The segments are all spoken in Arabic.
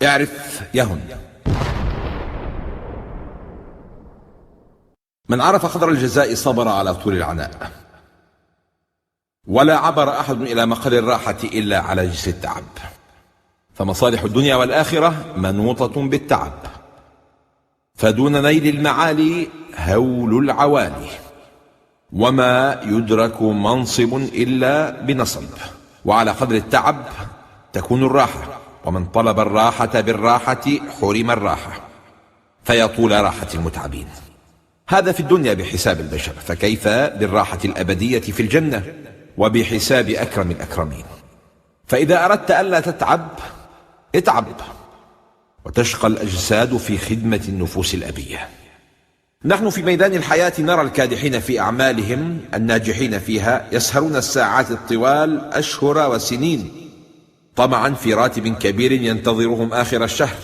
اعرف يهن. من عرف قدر الجزاء صبر على طول العناء، ولا عبر أحد إلى مقر الراحة إلا على جسر التعب، فمصالح الدنيا والآخرة منوطة بالتعب، فدون نيل المعالي هول العوالي، وما يدرك منصب إلا بنصب، وعلى قدر التعب تكون الراحة، ومن طلب الراحة بالراحة حرم الراحة، فيطول راحة المتعبين. هذا في الدنيا بحساب البشر، فكيف بالراحة الأبدية في الجنة وبحساب أكرم الأكرمين؟ فإذا أردت ألا تتعب اتعب، وتشقى الأجساد في خدمة النفوس الأبية. نحن في ميدان الحياة نرى الكادحين في أعمالهم الناجحين فيها يسهرون الساعات الطوال أشهر وسنين طمعا في راتب كبير ينتظرهم آخر الشهر،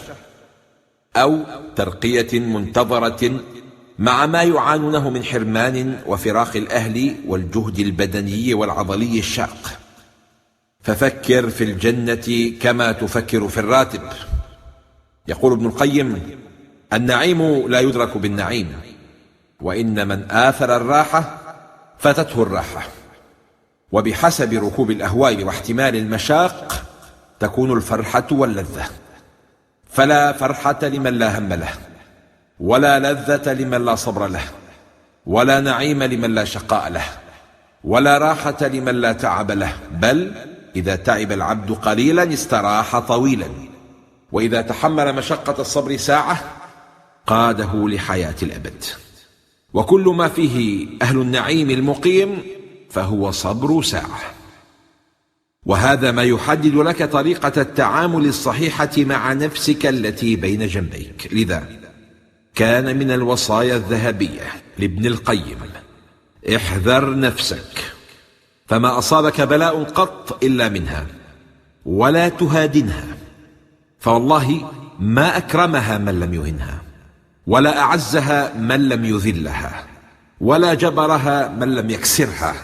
أو ترقية منتظرة، مع ما يعانونه من حرمان وفراق الأهل والجهد البدني والعضلي الشاق. ففكر في الجنة كما تفكر في الراتب. يقول ابن القيم: النعيم لا يدرك بالنعيم، وإن من آثر الراحة فاتته الراحة. وبحسب ركوب الأهواء واحتمال المشاق تكون الفرحة واللذة، فلا فرحة لمن لا هم له، ولا لذة لمن لا صبر له، ولا نعيم لمن لا شقاء له، ولا راحة لمن لا تعب له، بل إذا تعب العبد قليلا استراح طويلا، وإذا تحمل مشقة الصبر ساعة قاده لحياة الأبد. وكل ما فيه أهل النعيم المقيم فهو صبر ساعة. وهذا ما يحدد لك طريقة التعامل الصحيحة مع نفسك التي بين جنبيك. لذا كان من الوصايا الذهبية لابن القيم: احذر نفسك، فما أصابك بلاء قط إلا منها، ولا تهادنها، فوالله ما أكرمها من لم يهنها، ولا أعزها من لم يذلها، ولا جبرها من لم يكسرها،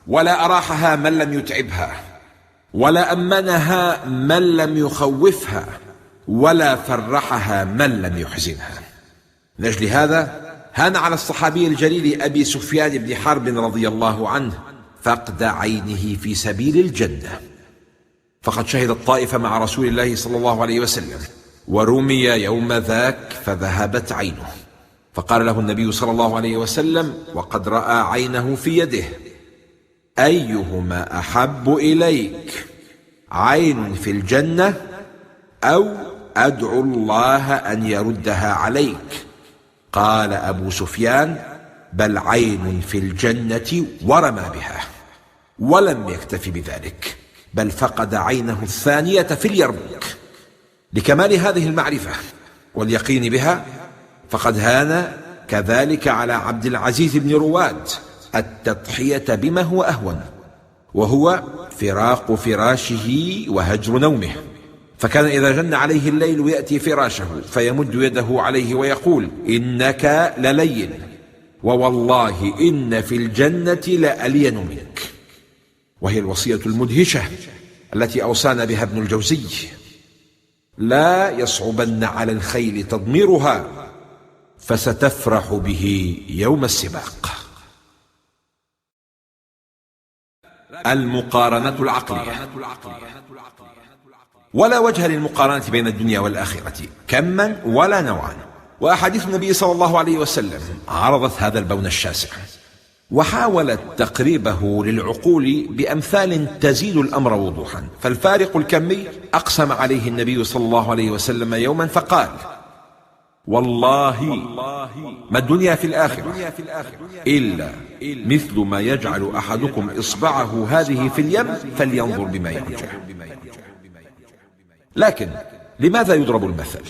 ولا أراحها من لم يتعبها، ولا أمنها من لم يخوفها، ولا فرحها من لم يحزنها. لأجل هذا هان على الصحابي الجليل أبي سفيان بن حرب رضي الله عنه فقد عينه في سبيل الجنة، فقد شهد الطائف مع رسول الله صلى الله عليه وسلم، ورمي يوم ذاك فذهبت عينه، فقال له النبي صلى الله عليه وسلم وقد رأى عينه في يده: أيهما أحب إليك، عين في الجنة أو أدعو الله أن يردها عليك؟ قال أبو سفيان: بل عين في الجنة، ورمى بها. ولم يكتف بذلك، بل فقد عينه الثانية في اليرموك. لكمال هذه المعرفة واليقين بها فقد هان كذلك على عبد العزيز بن رواد التضحية بما هو أهون، وهو فراق فراشه وهجر نومه. فكان إذا جن عليه الليل يأتي فراشه فيمد يده عليه ويقول: إنك للين، ووالله إن في الجنة لألين منك. وهي الوصية المدهشة التي أوصانا بها ابن الجوزي: لا يصعبن على الخيل تضميرها، فستفرح به يوم السباق. المقارنة العقلية. ولا وجه للمقارنة بين الدنيا والآخرة كما ولا نوعا، وأحاديث النبي صلى الله عليه وسلم عرضت هذا البون الشاسع، وحاولت تقريبه للعقول بأمثال تزيد الأمر وضوحا. فالفارق الكمي أقسم عليه النبي صلى الله عليه وسلم يوما فقال: والله ما الدنيا في الآخرة إلا مثل ما يجعل أحدكم إصبعه هذه في اليم فلينظر بما يرجع. لكن لماذا يضرب المثل؟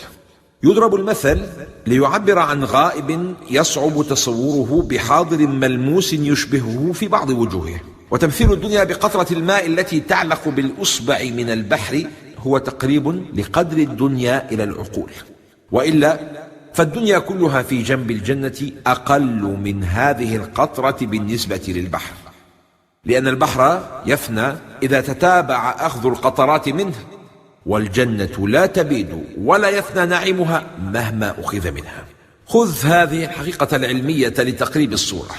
يضرب المثل ليعبر عن غائب يصعب تصوره بحاضر ملموس يشبهه في بعض وجوهه. وتمثيل الدنيا بقطرة الماء التي تعلق بالأصبع من البحر هو تقريب لقدر الدنيا إلى العقول، وإلا فالدنيا كلها في جنب الجنة أقل من هذه القطرة بالنسبة للبحر، لأن البحر يفنى إذا تتابع أخذ القطرات منه، والجنة لا تبيد ولا يفنى نعيمها مهما أخذ منها. خذ هذه الحقيقة العلمية لتقريب الصورة،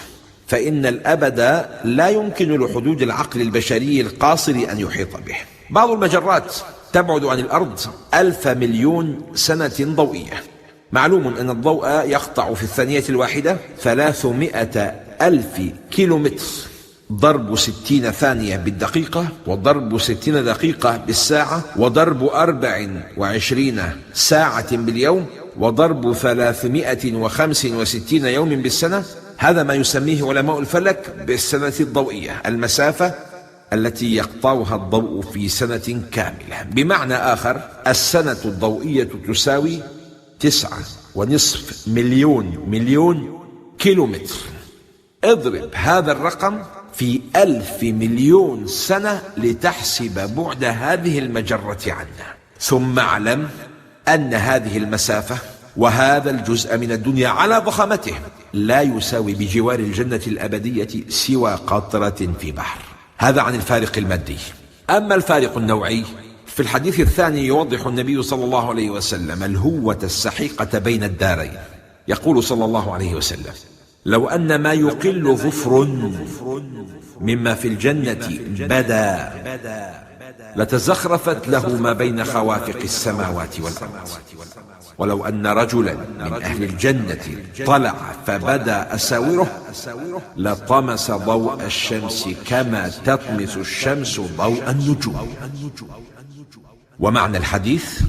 فإن الأبد لا يمكن لحدود العقل البشري القاصر أن يحيط به. بعض المجرات تبعد عن الأرض 1000 مليون سنة ضوئية. معلوم أن الضوء يقطع في الثانية الواحدة 300,000 كيلومتر، ضرب 60 ثانية بالدقيقة، وضرب 60 دقيقة بالساعة، وضرب 24 ساعة باليوم، وضرب 365 يوم بالسنة. هذا ما يسميه علماء الفلك بالسنة الضوئية، المسافة التي يقطعها الضوء في سنة كاملة. بمعنى آخر، السنة الضوئية تساوي 9.5 مليون كيلومتر. اضرب هذا الرقم في 1000 مليون سنة لتحسب بعد هذه المجرة عنا، ثم اعلم أن هذه المسافة وهذا الجزء من الدنيا على ضخامته لا يساوي بجوار الجنة الأبدية سوى قطرة في بحر. هذا عن الفارق المادي. أما الفارق النوعي، في الحديث الثاني يوضح النبي صلى الله عليه وسلم الهوة السحيقة بين الدارين. يقول صلى الله عليه وسلم: لو أن ما يقل ظفر مما في الجنة بدا لتزخرفت له ما بين خوافق السماوات والأرض. ولو أن رجلا من أهل الجنة طلع فبدا أساوره لطمس ضوء الشمس كما تطمس الشمس ضوء النجوم. ومعنى الحديث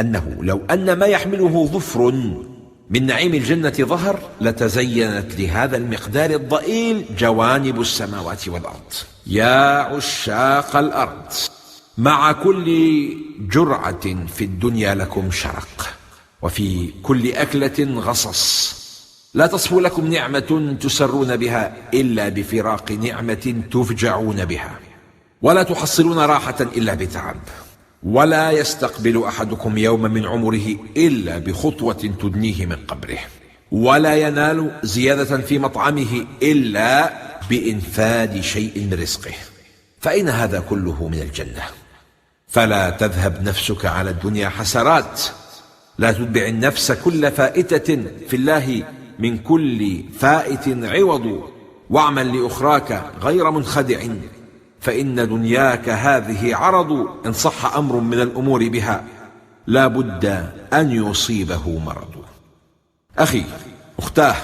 أنه لو أن ما يحمله ظفر من نعيم الجنة ظهر لتزينت لهذا المقدار الضئيل جوانب السماوات والأرض. يا عشاق الأرض، مع كل جرعة في الدنيا لكم شرق، وفي كل أكلة غصص. لا تصفو لكم نعمة تسرون بها إلا بفراق نعمة تفجعون بها، ولا تحصلون راحة إلا بتعب، ولا يستقبل أحدكم يوم من عمره إلا بخطوة تدنيه من قبره، ولا ينال زيادة في مطعمه إلا بإنفاذ شيء من رزقه. فأين هذا كله من الجنة؟ فلا تذهب نفسك على الدنيا حسرات، لا تتبع النفس كل فائتة في الله، من كل فائت عوض، واعمل لأخراك غير منخدع، فإن دنياك هذه عرض، إن صح أمر من الأمور بها لا بد أن يصيبه مرض. أخي، أختاه،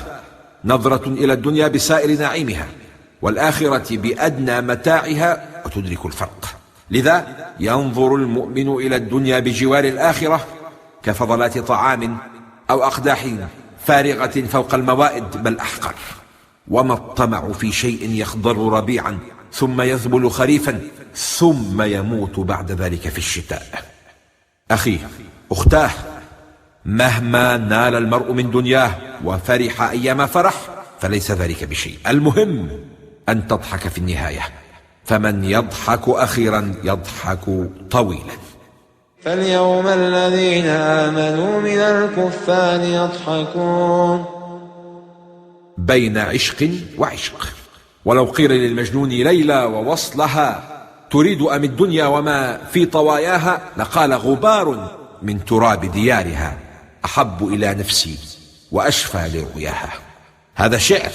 نظرة إلى الدنيا بسائر نعيمها، والآخرة بأدنى متاعها، وتدرك الفرق. لذا ينظر المؤمن إلى الدنيا بجوار الآخرة كفضلات طعام أو أقداح فارغة فوق الموائد، بل أحقر. وما الطمع في شيء يخضر ربيعا ثم يذبل خريفا ثم يموت بعد ذلك في الشتاء. أخي، أختاه، مهما نال المرء من دنياه وفرح أيما فرح فليس ذلك بشيء. المهم أن تضحك في النهاية، فمن يضحك أخيرا يضحك طويلا. فاليوم الذين آمنوا من الكفار يضحكون. بين عشق وعشق. ولو قيل للمجنون ليلى ووصلها تريد أم الدنيا وما في طواياها، لقال غبار من تراب ديارها أحب إلى نفسي وأشفى لرؤياها. هذا شعر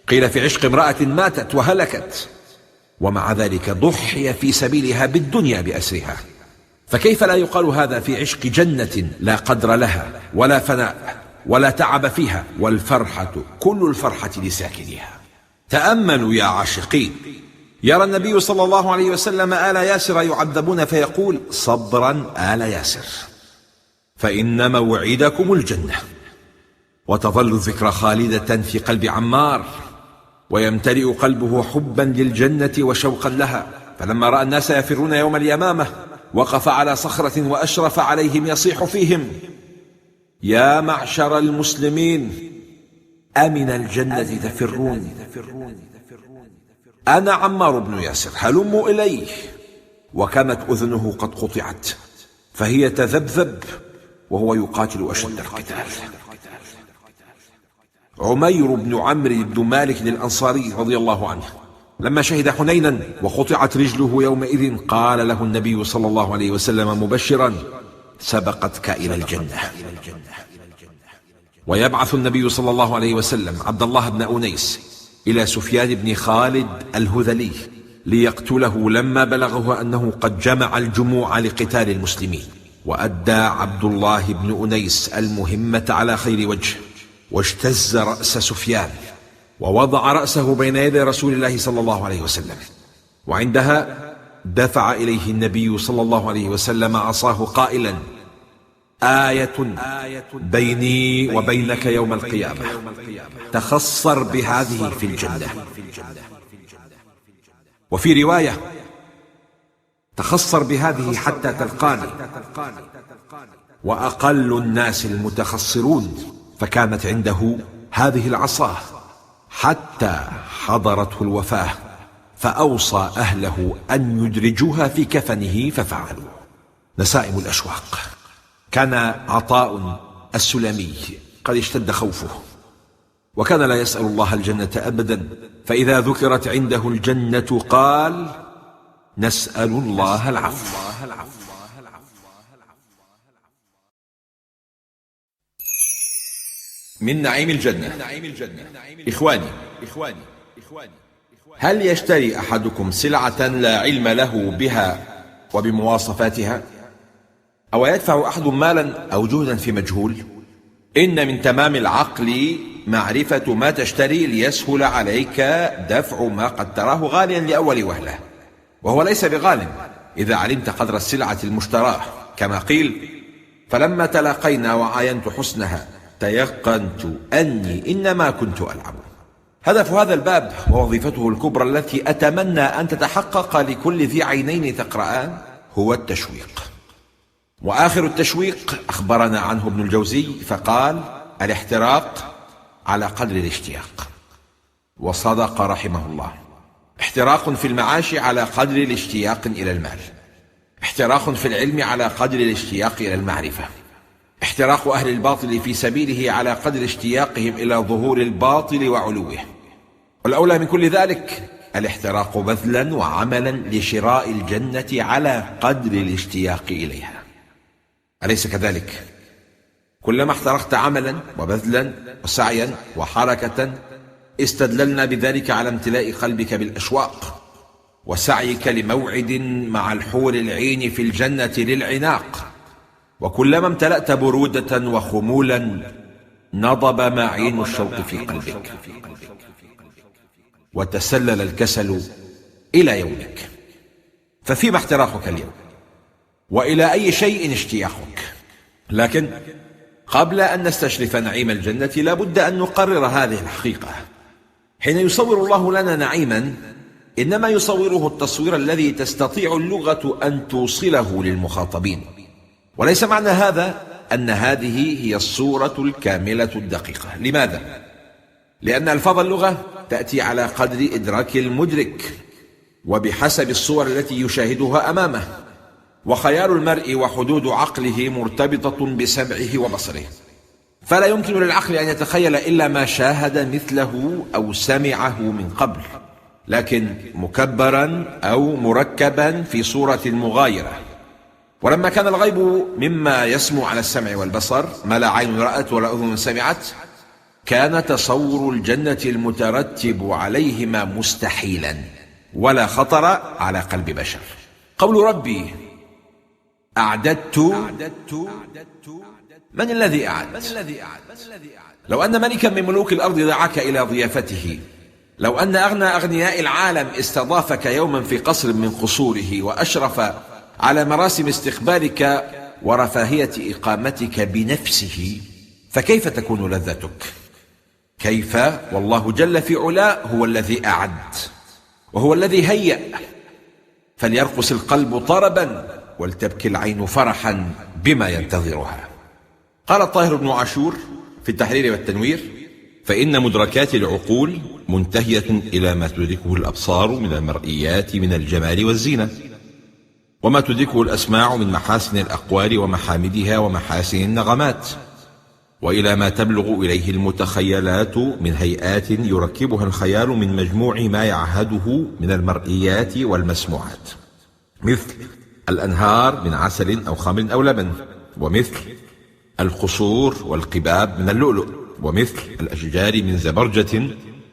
قيل في عشق امرأة ماتت وهلكت، ومع ذلك ضحي في سبيلها بالدنيا بأسرها. فكيف لا يقال هذا في عشق جنة لا قدر لها ولا فناء ولا تعب فيها، والفرحة كل الفرحة لساكنها. تأملوا يا عاشقين. يرى النبي صلى الله عليه وسلم آل ياسر يعذبون فيقول: صبرا آل ياسر، فإن موعدكم الجنة. وتظل الذكرى خالدة في قلب عمار، ويمتلئ قلبه حبا للجنة وشوقا لها. فلما رأى الناس يفرون يوم اليمامة وقف على صخرة وأشرف عليهم يصيح فيهم: يا معشر المسلمين، أمن الجنة تفرون؟ أنا عمار بن ياسر، هلموا إليه. وكانت أذنه قد قطعت، فهي تذبذب وهو يقاتل أشد القتال. عمير بن عمرو بن مالك الأنصاري رضي الله عنه لما شهد حنينا وقطعت رجله يومئذ قال له النبي صلى الله عليه وسلم مبشرا: سبقتك إلى الجنة. ويبعث النبي صلى الله عليه وسلم عبد الله بن أنيس إلى سفيان بن خالد الهذلي ليقتله لما بلغه أنه قد جمع الجموع لقتال المسلمين. وأدى عبد الله بن أنيس المهمة على خير وجه، واجتز رأس سفيان ووضع رأسه بين يدي رسول الله صلى الله عليه وسلم. وعندها دفع إليه النبي صلى الله عليه وسلم عصاه قائلا: آية بيني وبينك يوم القيامة، تخصر بهذه في الجنة. وفي رواية: تخصر بهذه حتى تلقاني. وأقل الناس المتخصرون، فكانت عنده هذه العصا حتى حضرته الوفاة، فأوصى أهله أن يدرجوها في كفنه ففعلوا. نسائم الأشواق. كان عطاء السلمي قد اشتد خوفه، وكان لا يسأل الله الجنة أبدا، فإذا ذكرت عنده الجنة قال: نسأل الله العفو. من نعيم الجنة. إخواني، هل يشتري أحدكم سلعة لا علم له بها وبمواصفاتها؟ أو يدفع أحد مالا أو جهدا في مجهول؟ إن من تمام العقل معرفة ما تشتري ليسهل عليك دفع ما قد تراه غاليا لأول وهلة، وهو ليس بغال إذا علمت قدر السلعة المشتراه، كما قيل: فلما تلاقينا وعاينت حسنها تيقنت أني إنما كنت ألعب. هدف هذا الباب ووظيفته الكبرى التي أتمنى أن تتحقق لكل ذي عينين تقرآن هو التشويق. وآخر التشويق أخبرنا عنه ابن الجوزي فقال: الاحتراق على قدر الاشتياق. وصدق رحمه الله. احتراق في المعاش على قدر الاشتياق إلى المال، احتراق في العلم على قدر الاشتياق إلى المعرفة، احتراق أهل الباطل في سبيله على قدر اشتياقهم إلى ظهور الباطل وعلوه. والأولى من كل ذلك الاحتراق بذلا وعملا لشراء الجنة على قدر الاشتياق إليها. أليس كذلك؟ كلما احترقت عملا وبذلا وسعيا وحركة استدللنا بذلك على امتلاء قلبك بالأشواق وسعيك لموعد مع الحور العين في الجنة للعناق. وكلما امتلأت برودة وخمولا نضب معين الشوق في قلبك وتسلل الكسل إلى يومك. ففيما احتراقك اليوم؟ وإلى أي شيء اشتياقك؟ لكن قبل أن نستشرف نعيم الجنة لابد أن نقرر هذه الحقيقة. حين يصور الله لنا نعيما إنما يصوره التصوير الذي تستطيع اللغة أن توصله للمخاطبين، وليس معنى هذا أن هذه هي الصورة الكاملة الدقيقة. لماذا؟ لأن ألفاظ اللغة تأتي على قدر إدراك المدرك وبحسب الصور التي يشاهدها أمامه، وخيال المرء وحدود عقله مرتبطة بسمعه وبصره، فلا يمكن للعقل أن يتخيل إلا ما شاهد مثله أو سمعه من قبل، لكن مكبرا أو مركبا في صورة مغايرة. ولما كان الغيب مما يسمو على السمع والبصر ما لا عين رأت ولا أذن سمعت، كان تصور الجنة المترتب عليهما مستحيلا ولا خطر على قلب بشر. قول ربي أعددت، من الذي أعد؟ لو أن ملكا من ملوك الأرض دعاك إلى ضيافته، لو أن أغنى أغنياء العالم استضافك يوما في قصر من قصوره وأشرف على مراسم استقبالك ورفاهية إقامتك بنفسه، فكيف تكون لذتك؟ كيف والله جل في علاه هو الذي أعد وهو الذي هيأ، فليرقص القلب طربا ولتبكي العين فرحا بما ينتظرها. قال الطاهر بن عاشور في التحرير والتنوير: فإن مدركات العقول منتهية إلى ما تدركه الأبصار من المرئيات من الجمال والزينة، وما تدركه الأسماع من محاسن الأقوال ومحامدها ومحاسن النغمات، وإلى ما تبلغ إليه المتخيلات من هيئات يركبها الخيال من مجموع ما يعهده من المرئيات والمسموعات، مثل الأنهار من عسل أو خمر أو لبن، ومثل القصور والقباب من اللؤلؤ، ومثل الأشجار من زبرجة،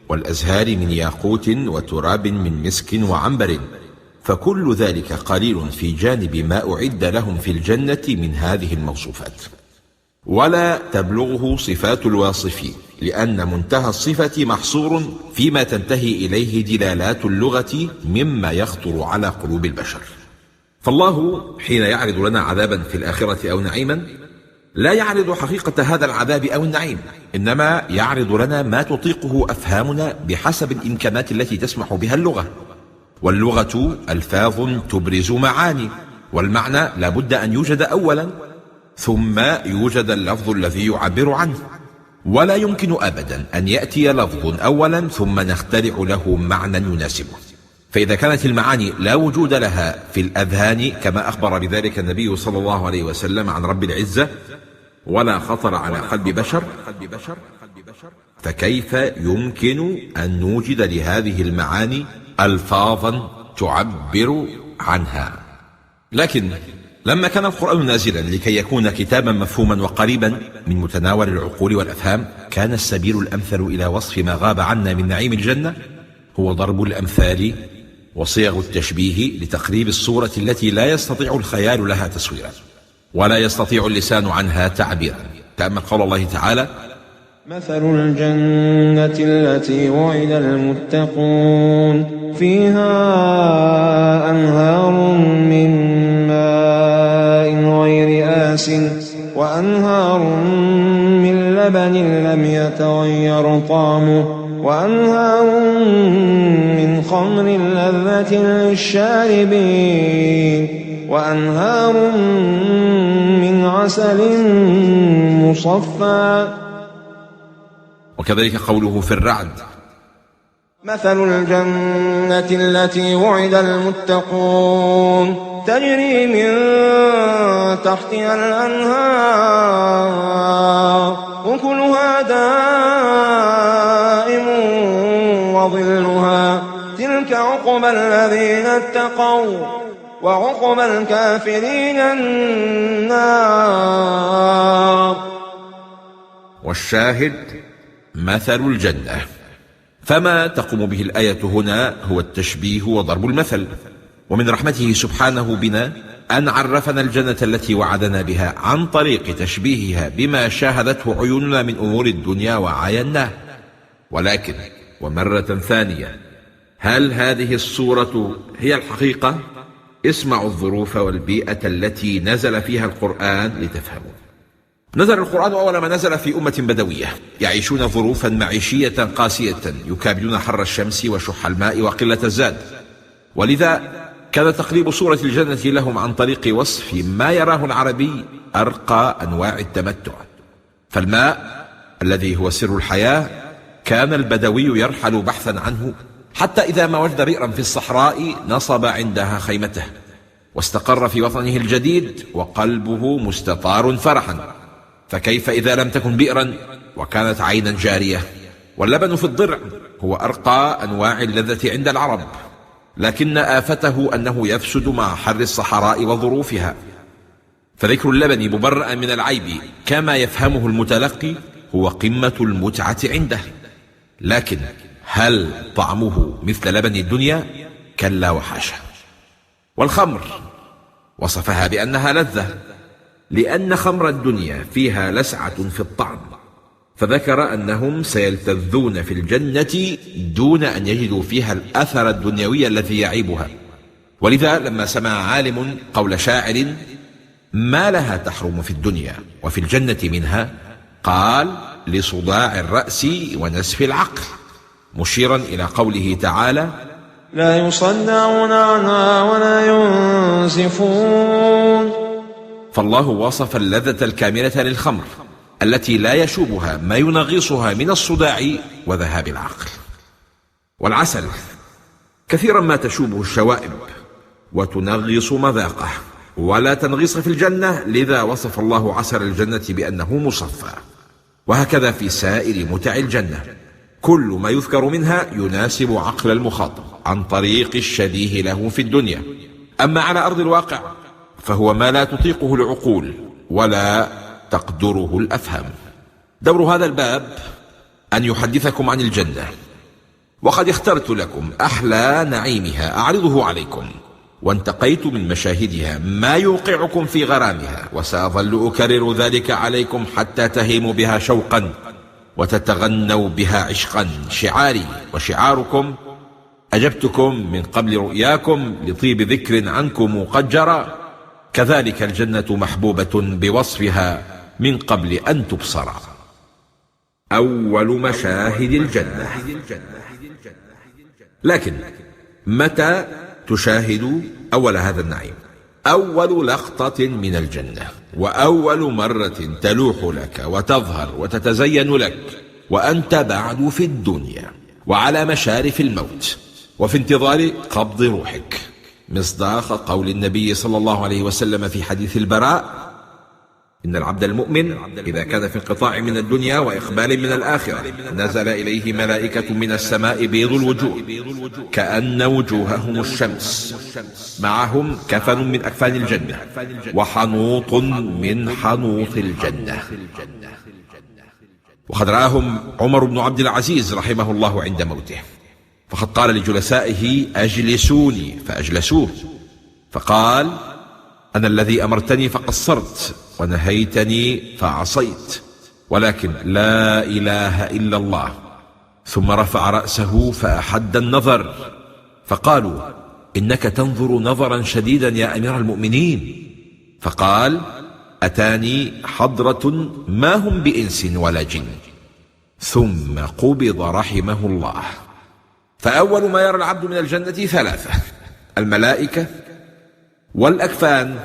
والأزهار من ياقوت، وتراب من مسك وعنبر، فكل ذلك قليل في جانب ما أعد لهم في الجنة من هذه الموصوفات. ولا تبلغه صفات الواصفين، لأن منتهى الصفة محصور فيما تنتهي إليه دلالات اللغة مما يخطر على قلوب البشر. فالله حين يعرض لنا عذابا في الآخرة أو نعيما لا يعرض حقيقة هذا العذاب أو النعيم، إنما يعرض لنا ما تطيقه أفهامنا بحسب الإمكانات التي تسمح بها اللغة، واللغة ألفاظ تبرز معاني، والمعنى لا بد أن يوجد أولا ثم يوجد اللفظ الذي يعبر عنه، ولا يمكن أبدا أن يأتي لفظ أولا ثم نخترع له معنى يناسبه. فإذا كانت المعاني لا وجود لها في الأذهان كما أخبر بذلك النبي صلى الله عليه وسلم عن رب العزة، ولا خطر على قلب بشر، فكيف يمكن أن نوجد لهذه المعاني ألفاظا تعبر عنها؟ لكن لما كان القرآن نازلا لكي يكون كتابا مفهوما وقريبا من متناول العقول والأفهام، كان السبيل الأمثل إلى وصف ما غاب عنا من نعيم الجنة هو ضرب الأمثال وصيغ التشبيه لتقريب الصورة التي لا يستطيع الخيال لها تصويرا ولا يستطيع اللسان عنها تعبيرا. تأمل قول الله تعالى: مثل الجنة التي وعد المتقون فيها أنهار من ماء غير آسٍ وأنهار من لبن لم يتغير طعمه وأنهار من خمر لذة للشاربين وأنهار من عسل مصفى. وكذلك قوله في الرعد: مثل الجنة التي وعد المتقون تجري من تحتها الأنهار أكلها دائم وظلها تلك عقبى الذين اتقوا وعقبى الكافرين النار. والشاهد مثل الجنة، فما تقوم به الآية هنا هو التشبيه وضرب المثل. ومن رحمته سبحانه بنا أن عرفنا الجنة التي وعدنا بها عن طريق تشبيهها بما شاهدته عيوننا من أمور الدنيا وعايناه. ولكن ومرة ثانية، هل هذه الصورة هي الحقيقة؟ اسمعوا الظروف والبيئة التي نزل فيها القرآن لتفهموا. نزل القرآن أول ما نزل في أمة بدوية يعيشون ظروفا معيشية قاسية، يكابدون حر الشمس وشح الماء وقلة الزاد، ولذا كان تقريب صورة الجنة لهم عن طريق وصف ما يراه العربي أرقى أنواع التمتع. فالماء الذي هو سر الحياة كان البدوي يرحل بحثا عنه، حتى إذا ما وجد بئرا في الصحراء نصب عندها خيمته واستقر في وطنه الجديد وقلبه مستطار فرحا. فكيف إذا لم تكن بئرا وكانت عينا جارية؟ واللبن في الضرع هو أرقى أنواع اللذة عند العرب، لكن آفته أنه يفسد مع حر الصحراء وظروفها. فذكر اللبن مبرأ من العيب كما يفهمه المتلقي هو قمة المتعة عنده، لكن هل طعمه مثل لبن الدنيا؟ كلا وحاشا. والخمر وصفها بأنها لذة، لأن خمر الدنيا فيها لسعة في الطعم، فذكر أنهم سيلتذون في الجنة دون أن يجدوا فيها الأثر الدنيوي الذي يعيبها. ولذا لما سمع عالم قول شاعر ما لها تحرم في الدنيا وفي الجنة منها، قال لصداع الرأس ونسف العقل، مشيرا إلى قوله تعالى لا يصدعون عنها ولا ينزفون. فالله وصف اللذة الكاملة للخمر التي لا يشوبها ما ينغصها من الصداع وذهاب العقل. والعسل كثيرا ما تشوبه الشوائب وتنغص مذاقه، ولا تنغص في الجنة، لذا وصف الله عسل الجنة بأنه مصفى. وهكذا في سائر متع الجنة، كل ما يذكر منها يناسب عقل المخاطب عن طريق الشبيه له في الدنيا. أما على أرض الواقع فهو ما لا تطيقه العقول ولا تقدره الأفهام. دور هذا الباب أن يحدثكم عن الجنة، وقد اخترت لكم أحلى نعيمها أعرضه عليكم، وانتقيت من مشاهدها ما يوقعكم في غرامها، وسأظل أكرر ذلك عليكم حتى تهيموا بها شوقا وتتغنوا بها عشقا. شعاري وشعاركم: أجبتكم من قبل رؤياكم لطيب ذكر عنكم قد جرى، كذلك الجنة محبوبة بوصفها من قبل أن تبصر. أول مشاهد الجنة. لكن متى تشاهد أول هذا النعيم؟ أول لقطة من الجنة، وأول مرة تلوح لك وتظهر وتتزين لك وأنت بعد في الدنيا وعلى مشارف الموت وفي انتظار قبض روحك، مصداق قول النبي صلى الله عليه وسلم في حديث البراء: إن العبد المؤمن إذا كان في انقطاع من الدنيا وإقبال من الآخرة نزل إليه ملائكة من السماء بيض الوجوه كأن وجوههم الشمس، معهم كفن من أكفان الجنة وحنوط من حنوط الجنة. وقد رآهم عمر بن عبد العزيز رحمه الله عند موته، فقد قال لجلسائه: أجلسوني، فأجلسوه، فقال: أنا الذي أمرتني فقصرت ونهيتني فعصيت، ولكن لا إله إلا الله. ثم رفع رأسه فأحد النظر، فقالوا: إنك تنظر نظرا شديدا يا أمير المؤمنين. فقال: أتاني حضرة ما هم بإنس ولا جن. ثم قبض رحمه الله. فأول ما يرى العبد من الجنة ثلاثة: الملائكة والأكفان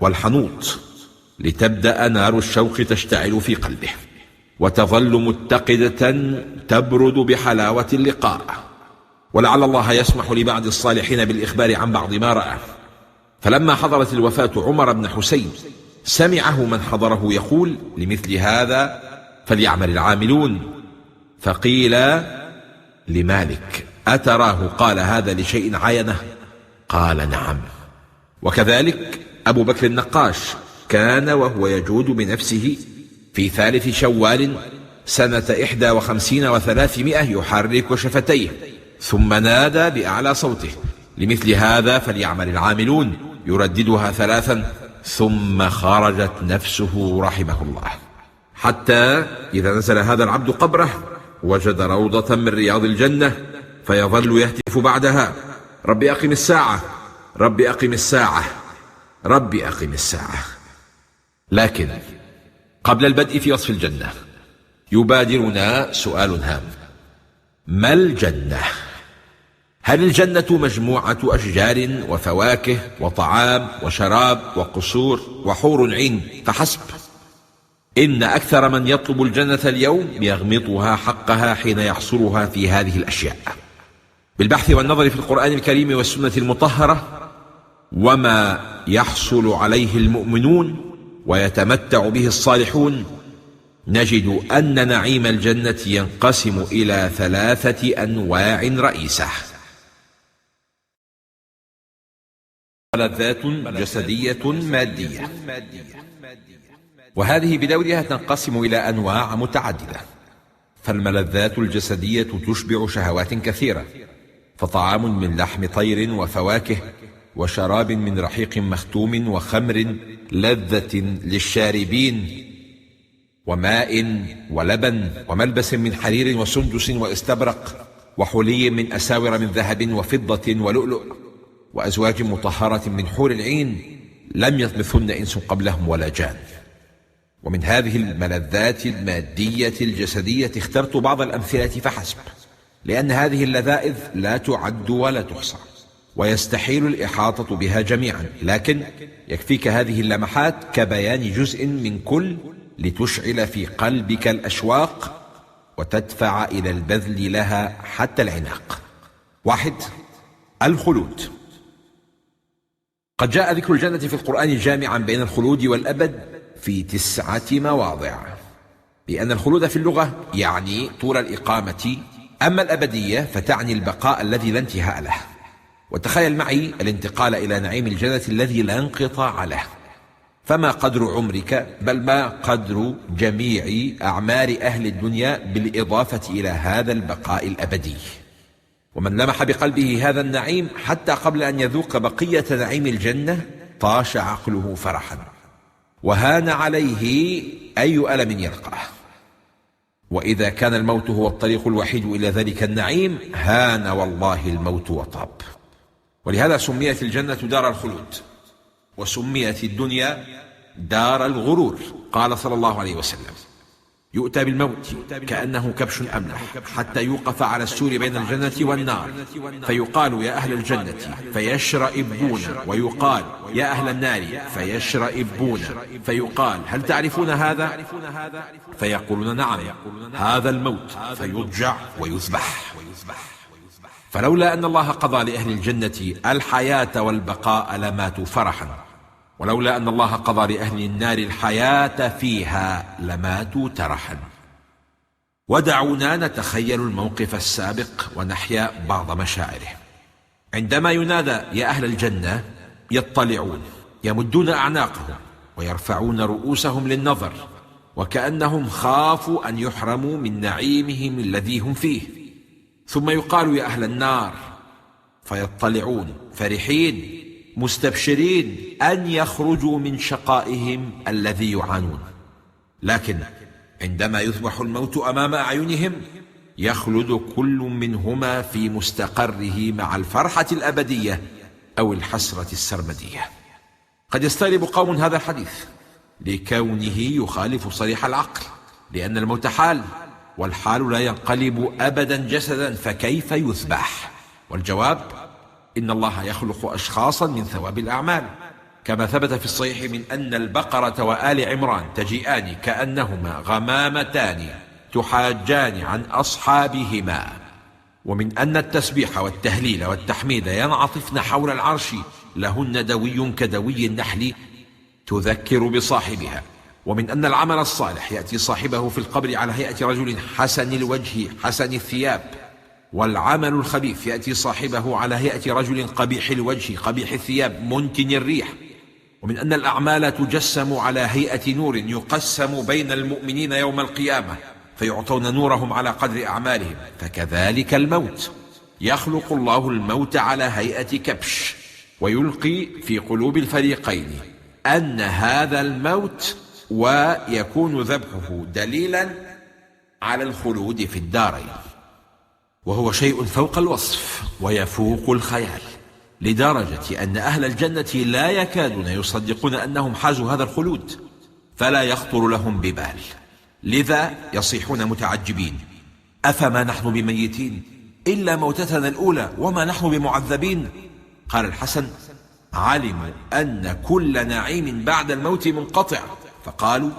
والحنوط، لتبدأ نار الشوق تشتعل في قلبه وتظل متقدة تبرد بحلاوة اللقاء. ولعل الله يسمح لبعض الصالحين بالإخبار عن بعض ما رأى. فلما حضرت الوفاة عمر بن حسين سمعه من حضره يقول: لمثل هذا فليعمل العاملون. فقيل لمالك: أتراه قال هذا لشيء عينه؟ قال: نعم. وكذلك أبو بكر النقاش كان وهو يجود بنفسه في 3 شوال سنة 51 و300 يحرك شفتيه، ثم نادى بأعلى صوته: لمثل هذا فليعمل العاملون، يرددها 3 ثم خرجت نفسه رحمه الله. حتى إذا نزل هذا العبد قبره وجد روضة من رياض الجنة، فيظل يهتف بعدها: رب أقم الساعة، رب أقم الساعة، رب أقم الساعة. لكن قبل البدء في وصف الجنة يبادرنا سؤال هام: ما الجنة؟ هل الجنة مجموعة أشجار وفواكه وطعام وشراب وقصور وحور عين فحسب؟ إن أكثر من يطلب الجنة اليوم يغمطها حقها حين يحصرها في هذه الأشياء بالبحث والنظر في القرآن الكريم والسنة المطهرة، وما يحصل عليه المؤمنون ويتمتع به الصالحون، نجد أن نعيم الجنة ينقسم إلى 3 أنواع رئيسة: ملذات جسدية مادية، وهذه بدورها تنقسم إلى أنواع متعددة. فالملذات الجسدية تشبع شهوات كثيرة، فطعام من لحم طير وفواكه وشراب من رحيق مختوم وخمر لذة للشاربين وماء ولبن وملبس من حرير وسندس واستبرق وحلي من أساور من ذهب وفضة ولؤلؤ وأزواج مطهرة من حور العين لم يطمثن إنس قبلهم ولا جان. ومن هذه الملذات المادية الجسدية اخترت بعض الأمثلة فحسب، لأن هذه اللذائذ لا تعد ولا تحصى ويستحيل الإحاطة بها جميعا، لكن يكفيك هذه اللمحات كبيان جزء من كل لتشعل في قلبك الأشواق وتدفع إلى البذل لها حتى العناق. 1. الخلود. قد جاء ذكر الجنة في القرآن جامعا بين الخلود والأبد في 9 مواضع. لأن الخلود في اللغة يعني طول الإقامة، أما الأبدية فتعني البقاء الذي لا انتهاء له. وتخيل معي الانتقال إلى نعيم الجنة الذي لا انقطاع له. فما قدر عمرك، بل ما قدر جميع أعمار أهل الدنيا بالإضافة إلى هذا البقاء الأبدي. ومن لمح بقلبه هذا النعيم حتى قبل أن يذوق بقية نعيم الجنة طاش عقله فرحا، وهان عليه أي ألم يلقاه. وإذا كان الموت هو الطريق الوحيد إلى ذلك النعيم هان والله الموت وطاب. ولهذا سميت الجنة دار الخلود، وسميت الدنيا دار الغرور. قال صلى الله عليه وسلم: يؤتى بالموت كأنه كبش أملح حتى يوقف على السور بين الجنة والنار، فيقال يا أهل الجنة فيشرئبون، ويقال يا أهل النار فيشرئبون، فيقال هل تعرفون هذا؟ فيقولون نعم، هذا الموت، فيضجع ويذبح. فلولا أن الله قضى لأهل الجنة الحياة والبقاء لماتوا فرحا، ولولا أن الله قضى لأهل النار الحياة فيها لماتوا ترحا. ودعونا نتخيل الموقف السابق ونحيا بعض مشاعره. عندما ينادى يا أهل الجنة يطلعون، يمدون أعناقهم ويرفعون رؤوسهم للنظر، وكأنهم خافوا أن يحرموا من نعيمهم الذي هم فيه. ثم يقال يا أهل النار فيطلعون فرحين مستبشرين أن يخرجوا من شقائهم الذي يعانون. لكن عندما يذبح الموت أمام أعينهم يخلد كل منهما في مستقره مع الفرحة الأبدية أو الحسرة السرمدية. قد يستغرب قوم هذا الحديث لكونه يخالف صريح العقل، لأن الموت حال، والحال لا ينقلب أبدا جسدا، فكيف يذبح؟ والجواب: إن الله يخلق أشخاصا من ثواب الأعمال، كما ثبت في الصحيح من أن البقرة وآل عمران تجيئان كأنهما غمامتان تحاجان عن أصحابهما، ومن أن التسبيح والتهليل والتحميد ينعطفن حول العرش لهن دوي كدوي النحل تذكر بصاحبها، ومن أن العمل الصالح يأتي صاحبه في القبر على هيئة رجل حسن الوجه حسن الثياب، والعمل الخبيث يأتي صاحبه على هيئة رجل قبيح الوجه قبيح الثياب منتن الريح، ومن أن الأعمال تجسم على هيئة نور يقسم بين المؤمنين يوم القيامة فيعطون نورهم على قدر أعمالهم. فكذلك الموت، يخلق الله الموت على هيئة كبش، ويلقي في قلوب الفريقين أن هذا الموت، ويكون ذبحه دليلا على الخلود في الدارين. وهو شيء فوق الوصف ويفوق الخيال، لدرجة أن أهل الجنة لا يكادون يصدقون أنهم حازوا هذا الخلود، فلا يخطر لهم ببال، لذا يصيحون متعجبين: أفما نحن بميتين إلا موتتنا الأولى وما نحن بمعذبين؟ قال الحسن: علموا أن كل نعيم بعد الموت منقطع، فقالوا: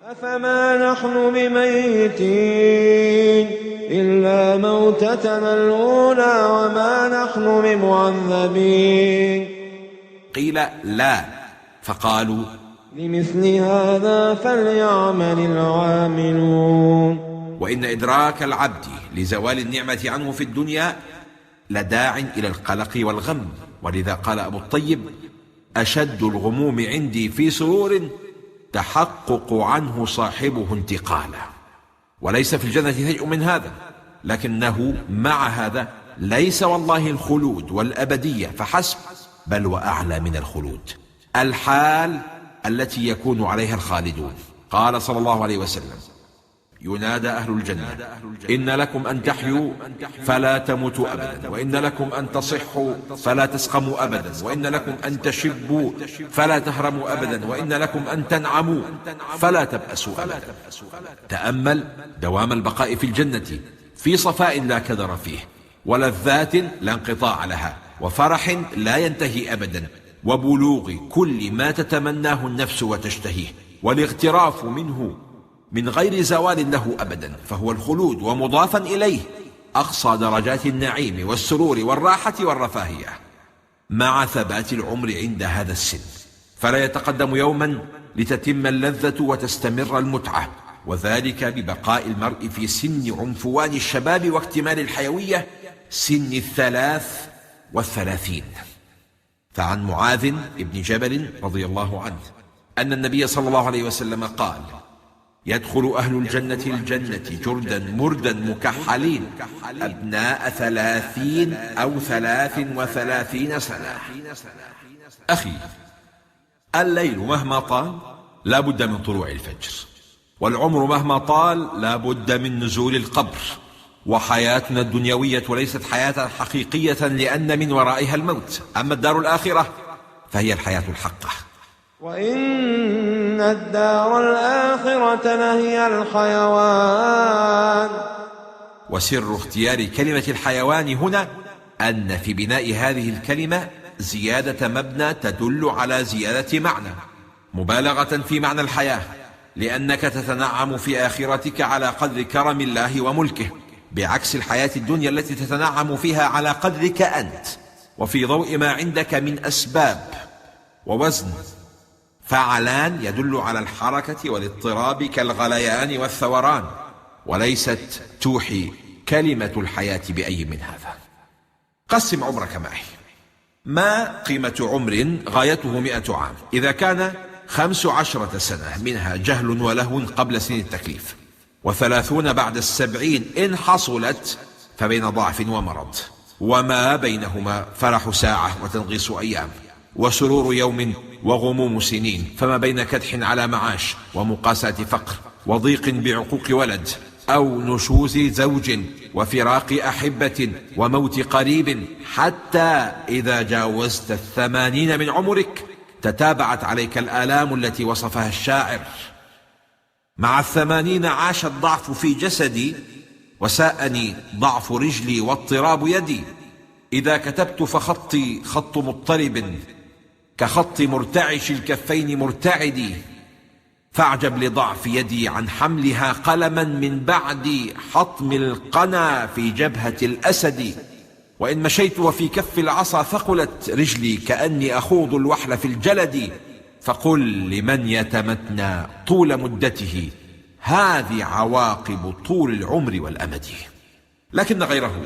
أفما نحن بميتين إلا موتتنا الأولى وما نحن بمعذبين. قيل: لا، فقالوا: لمثل هذا فليعمل العاملون. وإن إدراك العبد لزوال النعمة عنه في الدنيا لداع إلى القلق والغم، ولذا قال أبو الطيب: أشد الغموم عندي في سرور تحقق عنه صاحبه انتقالا. وليس في الجنة شيء من هذا، لكنه مع هذا ليس والله الخلود والأبدية فحسب، بل وأعلى من الخلود، الحال التي يكون عليها الخالدون. قال صلى الله عليه وسلم: ينادى أهل الجنة: إن لكم أن تحيوا فلا تموتوا أبدا، وإن لكم أن تصحوا فلا تسقموا أبدا، وإن لكم أن تشبوا فلا تهرموا أبدا، وإن لكم أن تنعموا فلا تبأسوا أبدا. تأمل دوام البقاء في الجنة في صفاء لا كدر فيه، ولذات لا انقطاع لها، وفرح لا ينتهي أبدا، وبلوغ كل ما تتمناه النفس وتشتهيه، والاغتراف منه من غير زوال له أبدا، فهو الخلود، ومضافا إليه أقصى درجات النعيم والسرور والراحة والرفاهية، مع ثبات العمر عند هذا السن، فلا يتقدم يوما لتتم اللذة وتستمر المتعة، وذلك ببقاء المرء في سن عنفوان الشباب واكتمال الحيوية سن 33. فعن معاذ بن جبل رضي الله عنه أن النبي صلى الله عليه وسلم قال: يدخل أهل الجنة الجنة جردا مردا مكحلين أبناء 30 أو 33 سنة. أخي، الليل مهما طال لا بد من طلوع الفجر، والعمر مهما طال لا بد من نزول القبر، وحياتنا الدنيوية ليست حياة حقيقية لأن من ورائها الموت، أما الدار الآخرة فهي الحياة الحقة. وإن الدار الآخرة لهي الحيوان. وسر اختيار كلمة الحيوان هنا أن في بناء هذه الكلمة زيادة مبنى تدل على زيادة معنى، مبالغة في معنى الحياة، لأنك تتنعم في آخرتك على قدر كرم الله وملكه، بعكس الحياة الدنيا التي تتنعم فيها على قدرك أنت، وفي ضوء ما عندك من أسباب ووزن. فعلان يدل على الحركة والاضطراب كالغليان والثوران، وليست توحي كلمة الحياة بأي من هذا. قسم عمرك معي. ما قيمة عمر غايته 100 عام إذا كان 15 سنة منها جهل ولهو قبل سن التكليف، و30 بعد 70 إن حصلت فبين ضعف ومرض، وما بينهما فرح ساعة وتنغيص أيام، وسرور يوم وغموم سنين، فما بين كدح على معاش ومقاساة فقر وضيق بعقوق ولد، أو نشوز زوج وفراق أحبة وموت قريب، حتى إذا جاوزت 80 من عمرك تتابعت عليك الآلام التي وصفها الشاعر: مع 80 عاش الضعف في جسدي، وساءني ضعف رجلي واضطراب يدي، إذا كتبت فخطي خط مضطرب كخط مرتعش الكفين مرتعدي، فاعجب لضعف يدي عن حملها قلما من بعد حطم القنا في جبهة الأسد، وإن مشيت وفي كف العصا ثقلت رجلي كأني أخوض الوحل في الجلد، فقل لمن يتمتنى طول مدته هذه عواقب طول العمر والأمد. لكن غيره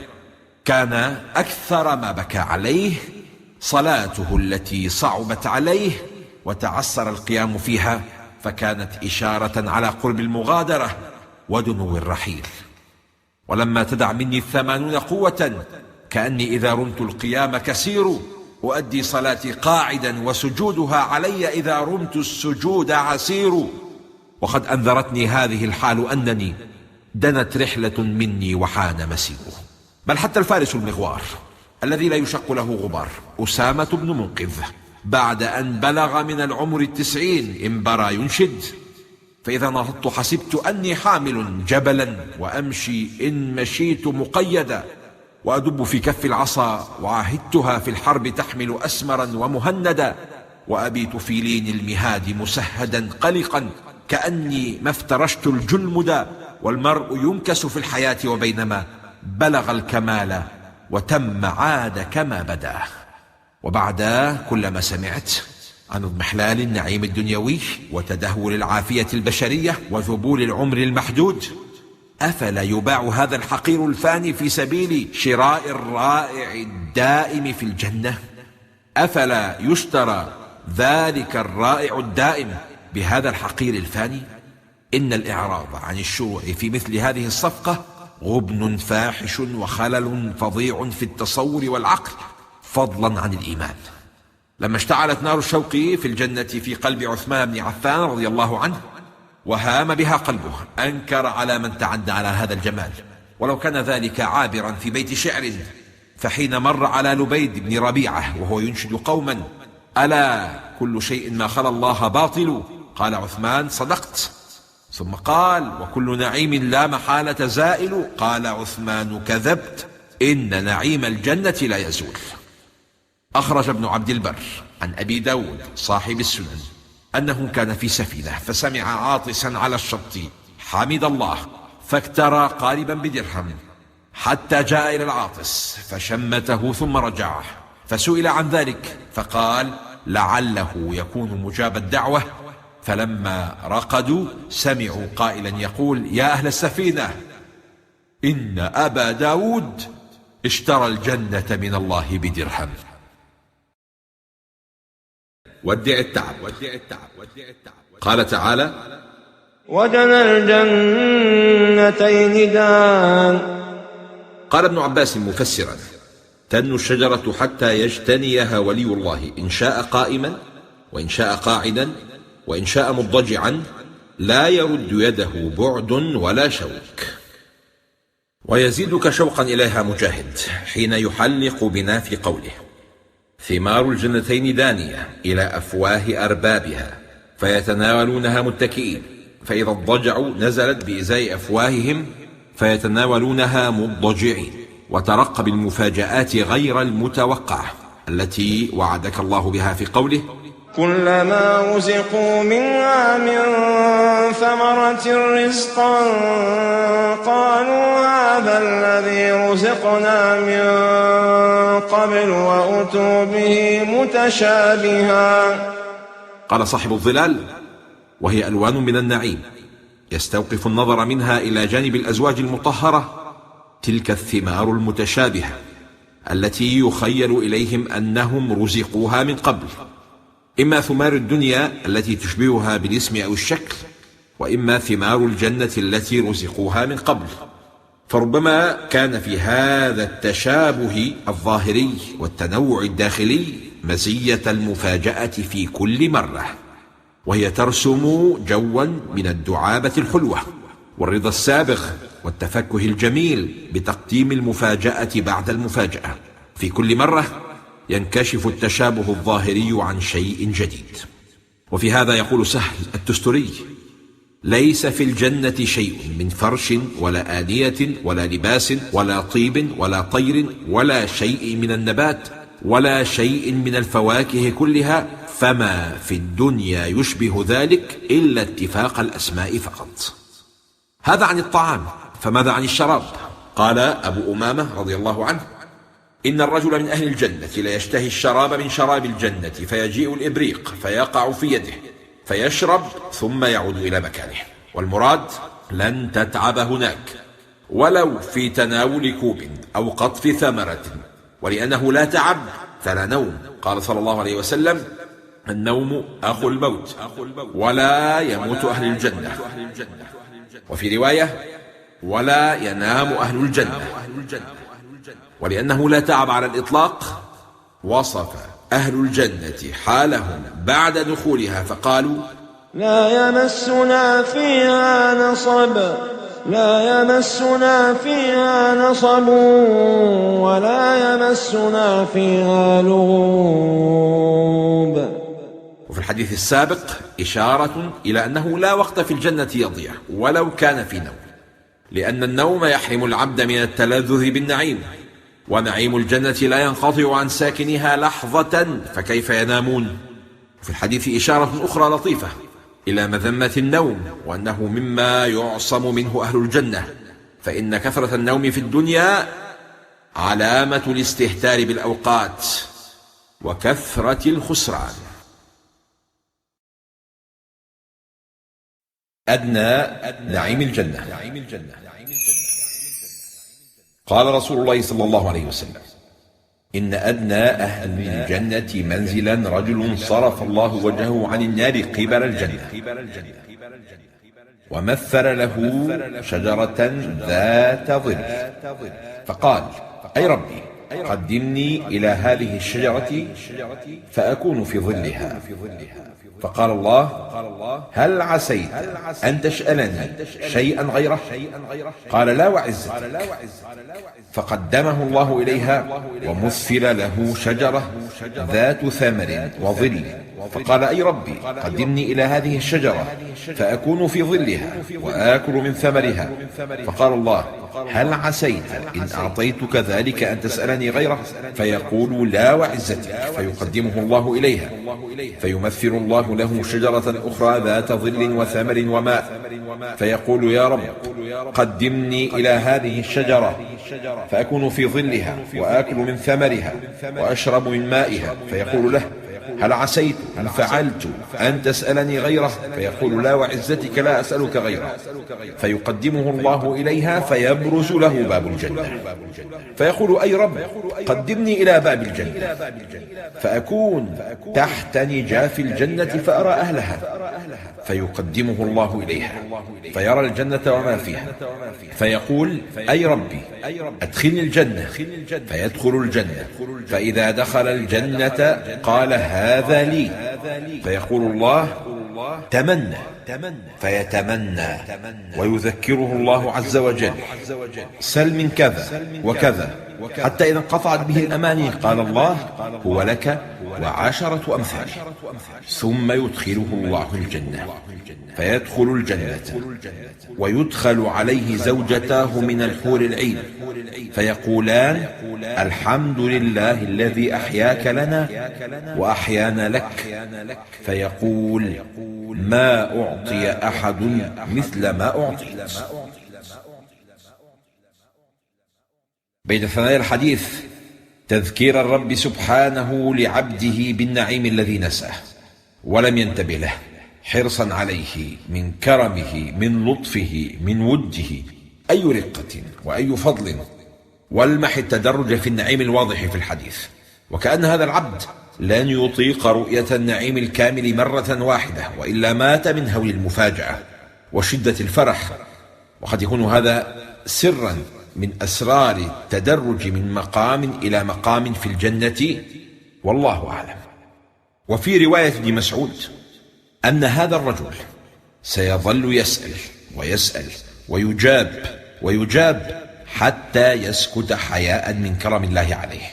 كان أكثر ما بكى عليه صلاته التي صعبت عليه وتعسر القيام فيها، فكانت إشارة على قرب المغادرة ودنو الرحيل. ولما تدع مني 80 قوة كأني إذا رمت القيام كسير، أؤدي صلاتي قاعدا وسجودها علي إذا رمت السجود عسير، وقد أنذرتني هذه الحال أنني دنت رحلة مني وحان مسيره. بل حتى الفارس المغوار الذي لا يشق له غبار، أسامة بن منقذ، بعد أن بلغ من العمر 90 انبرى ينشد: فإذا نهضت حسبت أني حامل جبلا، وأمشي إن مشيت مقيدا، وأدب في كف العصا وعاهدتها في الحرب تحمل أسمرا ومهندا، وأبيت في لين المهاد مسهدا قلقا كأني ما افترشت الجلمدا، والمرء ينكس في الحياة وبينما بلغ الكمال وتم عاد كما بدا. وبعد كلما سمعت عن اضمحلال النعيم الدنيوي وتدهور العافية البشرية وذبول العمر المحدود، أفلا يباع هذا الحقير الفاني في سبيل شراء الرائع الدائم في الجنة؟ أفلا يشترى ذلك الرائع الدائم بهذا الحقير الفاني؟ إن الإعراض عن الشروع في مثل هذه الصفقة غبن فاحش وخلل فظيع في التصور والعقل، فضلا عن الإيمان. لما اشتعلت نار الشوق في الجنة في قلب عثمان بن عفان رضي الله عنه وهام بها قلبه، أنكر على من تعدى على هذا الجمال، ولو كان ذلك عابرا في بيت شعر. فحين مر على لبيد بن ربيعة وهو ينشد قوما: ألا كل شيء ما خلا الله باطل، قال عثمان: صدقت. ثم قال: وكل نعيم لا محالة زائل، قال عثمان: كذبت، إن نعيم الجنة لا يزول. أخرج ابن عبد البر عن أبي داود صاحب السنن أنه كان في سفينة فسمع عاطسا على الشط، حمد الله فاكترى قاربا بدرهم حتى جاء إلى العاطس فشمته ثم رجع، فسئل عن ذلك فقال: لعله يكون مجاب الدعوة فلما رقدوا سمعوا قائلا يقول: يا أهل السفينة، إن أبا داود اشترى الجنة من الله بدرهم. ودع التعب. قال تعالى: وجنى الجنتين دان. قال ابن عباس مفسرا: تن الشجرة حتى يجتنيها ولي الله، إن شاء قائما وإن شاء قاعدا وإن شاء مضجعا، لا يرد يده بعد ولا شوك. ويزيدك شوقا إليها مجاهد حين يحلق بنا في قوله: ثمار الجنتين دانية إلى أفواه أربابها فيتناولونها متكئين، فإذا اضطجعوا نزلت بإزاء أفواههم فيتناولونها مضجعين. وترقب المفاجآت غير المتوقعة التي وعدك الله بها في قوله: كلما رزقوا منها من ثمرة رزقا قالوا هذا الذي رزقنا من قبل وأتوا به متشابها. قال صاحب الظلال: وهي ألوان من النعيم يستوقف النظر منها إلى جانب الأزواج المطهرة تلك الثمار المتشابهة التي يخيل إليهم أنهم رزقوها من قبل، إما ثمار الدنيا التي تشبهها بالاسم أو الشكل، وإما ثمار الجنة التي رزقوها من قبل. فربما كان في هذا التشابه الظاهري والتنوع الداخلي مزية المفاجأة في كل مرة، وهي ترسم جوا من الدعابة الحلوة والرضا السابغ والتفكه الجميل بتقديم المفاجأة بعد المفاجأة. في كل مرة ينكشف التشابه الظاهري عن شيء جديد. وفي هذا يقول سهل التستري: ليس في الجنة شيء من فرش ولا آنية ولا لباس ولا طيب ولا طير ولا شيء من النبات ولا شيء من الفواكه كلها، فما في الدنيا يشبه ذلك إلا اتفاق الأسماء فقط. هذا عن الطعام، فماذا عن الشراب؟ قال أبو أمامة رضي الله عنه: إن الرجل من أهل الجنة ليشتهي الشراب من شراب الجنة، فيجيء الإبريق فيقع في يده فيشرب ثم يعود إلى مكانه. والمراد لن تتعب هناك ولو في تناول كوب أو قطف ثمرة، ولأنه لا تعب فلا نوم. قال صلى الله عليه وسلم: النوم أخو الموت ولا يموت أهل الجنة. وفي رواية: ولا ينام أهل الجنة. ولأنه لا تعب على الإطلاق وصف أهل الجنة حالهم بعد دخولها فقالوا: لا يمسنا فيها نصب ولا يمسنا فيها لغوب. وفي الحديث السابق إشارة إلى أنه لا وقت في الجنة يضيع ولو كان في نوم، لأن النوم يحرم العبد من التلذذ بالنعيم، ونعيم الجنة لا ينقطع عن ساكنها لحظة، فكيف ينامون؟ في الحديث إشارة أخرى لطيفة إلى مذمة النوم، وأنه مما يعصم منه أهل الجنة، فإن كثرة النوم في الدنيا علامة الاستهتار بالأوقات وكثرة الخسران. أدنى نعيم الجنة. قال رسول الله صلى الله عليه وسلم: إن أدنى أهل الجنة منزلا رجل صرف الله وجهه عن النار قبل الجنة، ومثل له شجرة ذات ظل، فقال: أي ربي، قدمني إلى هذه الشجرة فأكون في ظلها. فقال الله: هل عسيت أن تسألني شيئا غيره؟ قال: لا وعزتك. فقدمه الله إليها ومثل له شجرة ذات ثمر وظل، فقال: أي ربي، قدمني إلى هذه الشجرة فأكون في ظلها وآكل من ثمرها. فقال الله: هل عسيت إن أعطيتك ذلك أن تسألني غيره؟ فيقول: لا وعزتك. فيقدمه الله إليها فيمثل الله له شجرة أخرى ذات ظل وثمر وماء، فيقول: يا رب، قدمني إلى هذه الشجرة فأكون في ظلها وآكل من ثمرها وأشرب من مائها. فيقول له: هل عسيت إن فعلت أن تسألني غيره؟ فيقول لا وعزتك لا أسألك غيره. فيقدمه الله إليها فيبرز له باب الجنة، فيقول أي رب قدمني إلى باب الجنة، فأكون تحت نجاف الجنة فأرى أهلها، فيقدمه الله إليها فيرى الجنة وما فيها، فيقول أي ربي أدخلني الجنة، فيدخل الجنة، فإذا دخل الجنة قال هذا لي، فيقول الله تمنى، فيتمنى ويذكره الله عز وجل سل من كذا وكذا، حتى إذا انقطعت به الأماني قال الله هو لك و10 أمثال، ثم يدخله الله الجنة، فيدخل الجنة ويدخل عليه زوجتاه من الحور العين، فيقولان الحمد لله الذي أحياك لنا وأحيانا لك، فيقول ما أعطي أحد مثل ما أعطيت. بين ثنايا الحديث تذكير الرب سبحانه لعبده بالنعيم الذي نساه ولم ينتبه له، حرصا عليه من كرمه من لطفه من وده، أي رقة وأي فضل، والمح التدرج في النعيم الواضح في الحديث، وكأن هذا العبد لن يطيق رؤية النعيم الكامل مرة واحدة، وإلا مات من هول المفاجأة وشدة الفرح، وقد يكون هذا سرا من أسرار التدرج من مقام إلى مقام في الجنة، والله أعلم. وفي رواية ابن مسعود أن هذا الرجل سيظل يسأل ويسأل ويجاب حتى يسكت حياء من كرم الله عليه،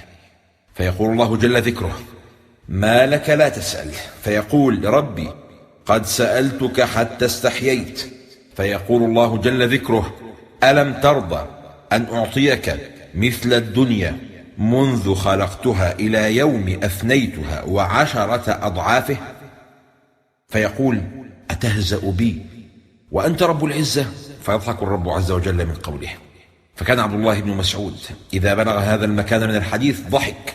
فيقول الله جل ذكره ما لك لا تسأل، فيقول ربي قد سألتك حتى استحييت، فيقول الله جل ذكره ألم ترضى أن أعطيك مثل الدنيا منذ خلقتها إلى يوم أفنيتها و10 أضعافه، فيقول أتهزأ بي وأنت رب العزة، فيضحك الرب عز وجل من قوله. فكان عبد الله بن مسعود إذا بلغ هذا المكان من الحديث ضحك،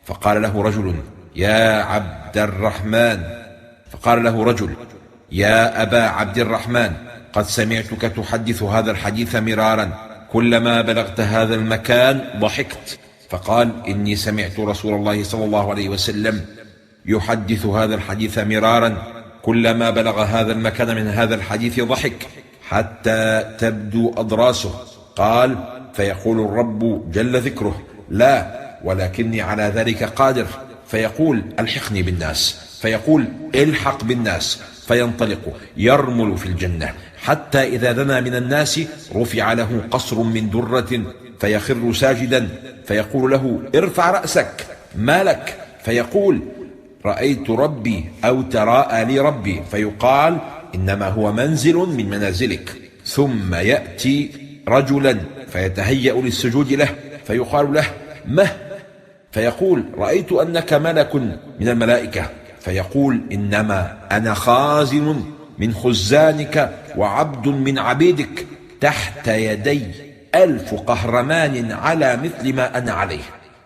فقال له رجل يا عبد الرحمن، فقال له رجل يا أبا عبد الرحمن قد سمعتك تحدث هذا الحديث مرارا، كلما بلغت هذا المكان ضحكت، فقال إني سمعت رسول الله صلى الله عليه وسلم يحدث هذا الحديث مرارا، كلما بلغ هذا المكان من هذا الحديث ضحك حتى تبدو أضراسه، قال فيقول الرب جل ذكره لا ولكني على ذلك قادر، فيقول الحقني بالناس، فيقول الحق بالناس، فينطلق يرمل في الجنة حتى إذا دنا من الناس رفع له قصر من درة فيخر ساجدا، فيقول له ارفع رأسك ما لك، فيقول رأيت ربي أو تراءى لي ربي، فيقال إنما هو منزل من منازلك، ثم يأتي رجلا فيتهيأ للسجود له، فيقال له مه، فيقول رأيت أنك ملك من الملائكة، فيقول إنما أنا خازن من خزانك وعبد من عبيدك، تحت يدي 1000 قهرمان على مثل ما أنا عليه،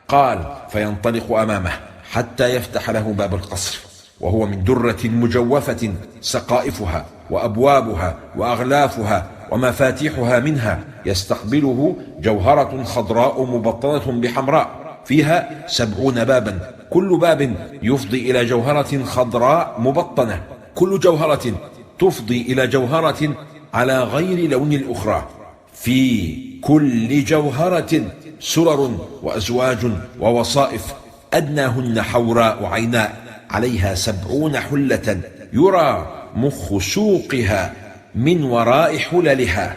قال فينطلق أمامه حتى يفتح له باب القصر، وهو من درة مجوفة سقائفها وأبوابها وأغلافها ومفاتيحها منها، يستقبله جوهرة خضراء مبطنة بحمراء، فيها 70 بابا، كل باب يفضي إلى جوهرة خضراء مبطنة، كل جوهرة تفضي إلى جوهرة على غير لون الأخرى، في كل جوهرة سرر وأزواج ووصائف، أدناهن حوراء عيناء، عليها 70 حلة يرى مخ سوقها من وراء حللها،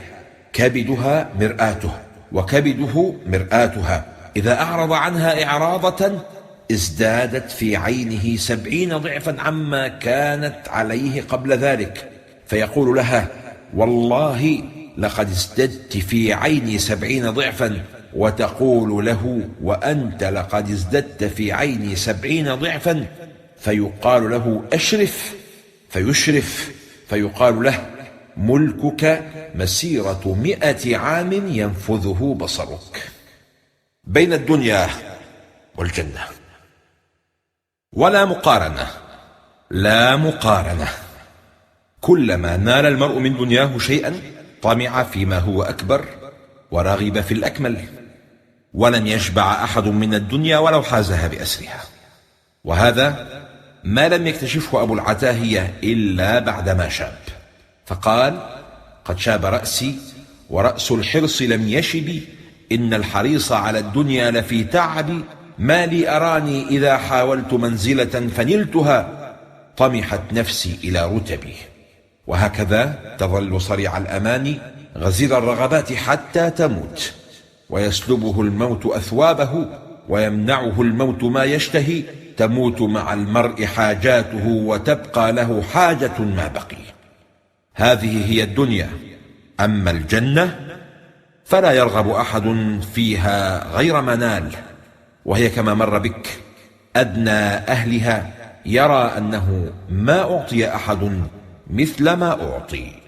كبدها مرآته وكبده مرآتها، إذا أعرض عنها إعراضة ازدادت في عينه 70 ضعفا عما كانت عليه قبل ذلك، فيقول لها والله لقد ازددت في عيني 70 ضعفا، وتقول له وأنت لقد ازددت في عيني 70 ضعفا، فيقال له أشرف، فيشرف، فيقال له ملكك مسيرة 100 عام ينفذه بصرك. بين الدنيا والجنة. ولا مقارنة، لا مقارنة. كلما نال المرء من دنياه شيئا طمع فيما هو أكبر ورغب في الأكمل، ولن يشبع أحد من الدنيا ولو حازها بأسرها. وهذا ما لم يكتشفه أبو العتاهية إلا بعدما شاب، فقال: قد شاب رأسي ورأس الحرص لم يشب، إن الحريص على الدنيا لفي تعب، ما لي أراني إذا حاولت منزلة فنلتها، طمحت نفسي إلى رتبي. وهكذا تظل صريع الأمان غزير الرغبات حتى تموت، ويسلبه الموت أثوابه ويمنعه الموت ما يشتهي، تموت مع المرء حاجاته وتبقى له حاجة ما بقي. هذه هي الدنيا. أما الجنة فلا يرغب أحد فيها غير منال، وهي كما مر بك أدنى أهلها يرى أنه ما أعطي أحد مثل ما أعطي.